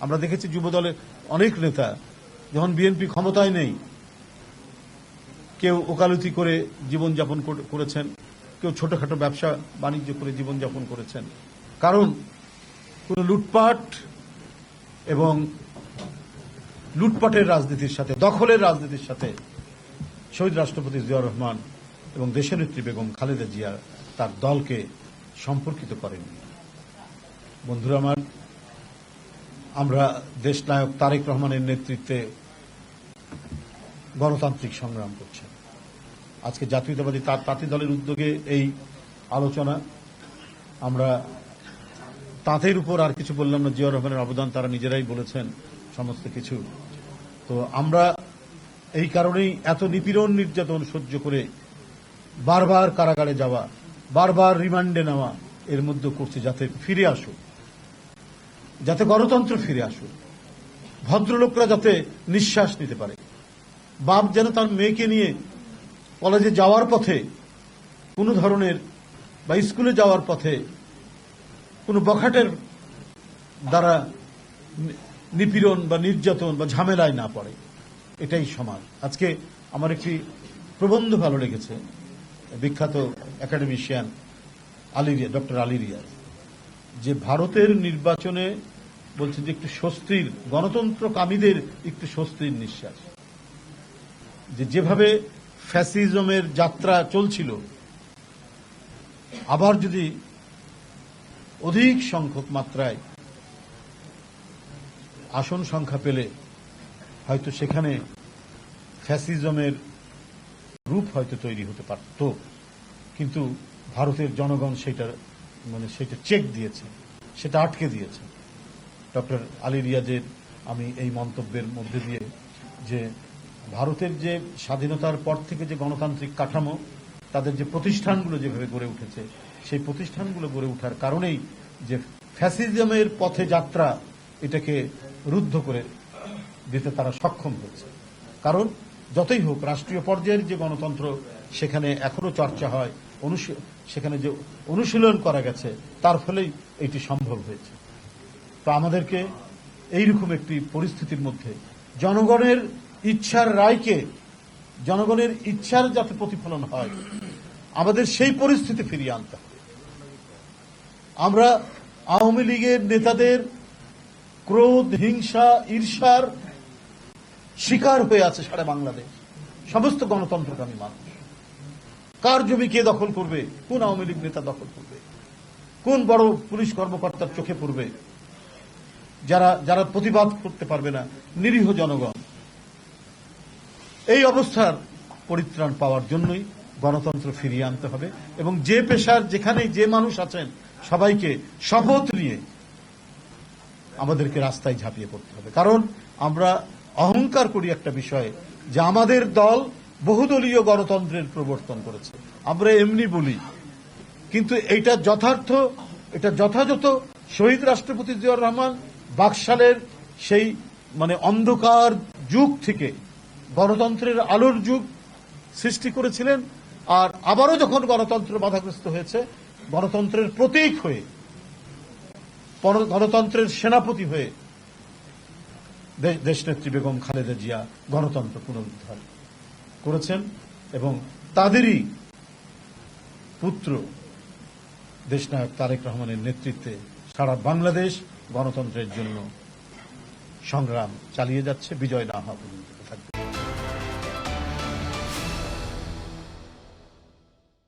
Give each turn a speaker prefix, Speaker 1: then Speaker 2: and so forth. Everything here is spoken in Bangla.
Speaker 1: আমরা দেখেছি যুবদলের অনেক নেতা যখন বিএনপি ক্ষমতায় নেই কেউ ওকালতি করে জীবনযাপন করেছেন, কেউ ছোটখাটো ব্যবসা বাণিজ্য করে জীবনযাপন করেছেন। কারণ কোন লুটপাট এবং লুটপাটের রাজনীতির সাথে, দখলের রাজনীতির সাথে শহীদ রাষ্ট্রপতি জিয়াউর রহমান এবং দেশনেত্রী বেগম খালেদা জিয়া তার দলকে সম্পর্কিত করেন। বন্ধুরা আমার, আমরা দেশনায়ক তারেক রহমানের নেতৃত্বে গণতান্ত্রিক সংগ্রাম করছেন। আজকে জাতীয়তাবাদী তাঁতি দলের উদ্যোগে এই আলোচনা। আমরা তাঁতের উপর আর কিছু বললাম না, জিয়াউর রহমানের অবদান তারা নিজেরাই বলেছেন সমস্ত কিছু। তো আমরা এই কারণেই এত নিপীড়ন নির্যাতন সহ্য করে বারবার কারাগারে যাওয়া, বারবার রিমান্ডে নেওয়া এর মধ্যে করছে যাতে ফিরে আসুক, যাতে গণতন্ত্র ফিরে আসুক, ভদ্রলোকরা যাতে নিঃশ্বাস নিতে পারে। বাপ যেন তার মেয়েকে নিয়ে কলেজে যাওয়ার পথে কোনো ধরনের বা স্কুলে যাওয়ার পথে কোনো বখাটের দ্বারা নিপীড়ন বা নির্যাতন বা ঝামেলায় না পড়ে। এটাই সমাজ। আজকে আমার একটি প্রবন্ধ ভালো লেগেছে, বিখ্যাত একাডেমিশিয়ান ডক্টর আলী রিয়াজ, যে ভারতের নির্বাচনে বলছেন যে একটু স্বস্তির, গণতন্ত্রকামীদের একটু স্বস্তির নিঃশ্বাস, যেভাবে ফ্যাসিজমের যাত্রা চলছিল আবার যদি অধিক সংখ্যক মাত্রায় আসন সংখ্যা পেলে হয়তো সেখানে ফ্যাসিজমের রূপ হয়তো তৈরি হতে পারত। কিন্তু ভারতের জনগণ সেটা চেক দিয়েছে, সেটা আটকে দিয়েছে। ডক্টর আলী রিয়াজের আমি এই মন্তব্যের মধ্যে দিয়ে যে ভারতের যে স্বাধীনতার পর থেকে যে গণতান্ত্রিক কাঠামো, তাদের যে প্রতিষ্ঠানগুলো যেভাবে গড়ে উঠেছে, সেই প্রতিষ্ঠানগুলো গড়ে ওঠার কারণেই যে ফ্যাসিজমের পথে যাত্রা এটাকে রুদ্ধ করে দিতে তারা সক্ষম হয়েছে। কারণ যতই হোক রাষ্ট্রীয় পর্যায়ের যে গণতন্ত্র সেখানে এখনো চর্চা হয়, সেখানে যে অনুশীলন করা গেছে তার ফলেই এটি সম্ভব হয়েছে। তো আমাদেরকে এইরকম একটি পরিস্থিতির মধ্যে জনগণের ইচ্ছার রায়কে, জনগণের ইচ্ছার যাতে প্রতিফলন হয়, আমাদের সেই পরিস্থিতি ফিরিয়ে আনতে হবে। আমরা আওয়ামী লীগের নেতাদের ক্রোধ, হিংসা, ঈর্ষার শিকার হয়ে আছে সারা বাংলাদেশ সমস্ত গণতন্ত্রকামী মানুষ। কার জমি কে দখল করবে, কোন আওয়ামী লীগ নেতা দখল করবে, কোন বড় পুলিশ কর্মকর্তার চোখে পড়বে, যারা প্রতিবাদ করতে পারবে না, নিরীহ জনগণ। এই অবস্থার পরিত্রাণ পাওয়ার জন্যই গণতন্ত্র ফিরিয়ে আনতে হবে এবং যে পেশার যেখানে যে মানুষ আছেন সবাইকে শপথ নিয়ে আমাদেরকে রাস্তায় ঝাঁপিয়ে পড়তে হবে। কারণ আমরা অহংকার করি একটা বিষয়ে যে আমাদের দল বহুদলীয় গণতন্ত্রের প্রবর্তন করেছে, আমরা এমনি বলি, কিন্তু এটা যথার্থ, এটা যথাযথ শহীদ রাষ্ট্রপতি জিয়াউর রহমান বাকশালের সেই অন্ধকার যুগ থেকে গণতন্ত্রের আলোর যুগ সৃষ্টি করেছিলেন। আর আবারও যখন গণতন্ত্র বাধাগ্রস্ত হয়েছে, গণতন্ত্রের প্রতীক হয়ে, গণতন্ত্রের সেনাপতি হয়ে দেশনেত্রী বেগম খালেদা জিয়া গণতন্ত্র পুনরুদ্ধার করেছেন এবং তাদেরই পুত্র দেশনায়ক তারেক রহমানের নেতৃত্বে সারা বাংলাদেশ গণতন্ত্রের জন্য সংগ্রাম চালিয়ে যাচ্ছে, বিজয় না হওয়া পর্যন্ত।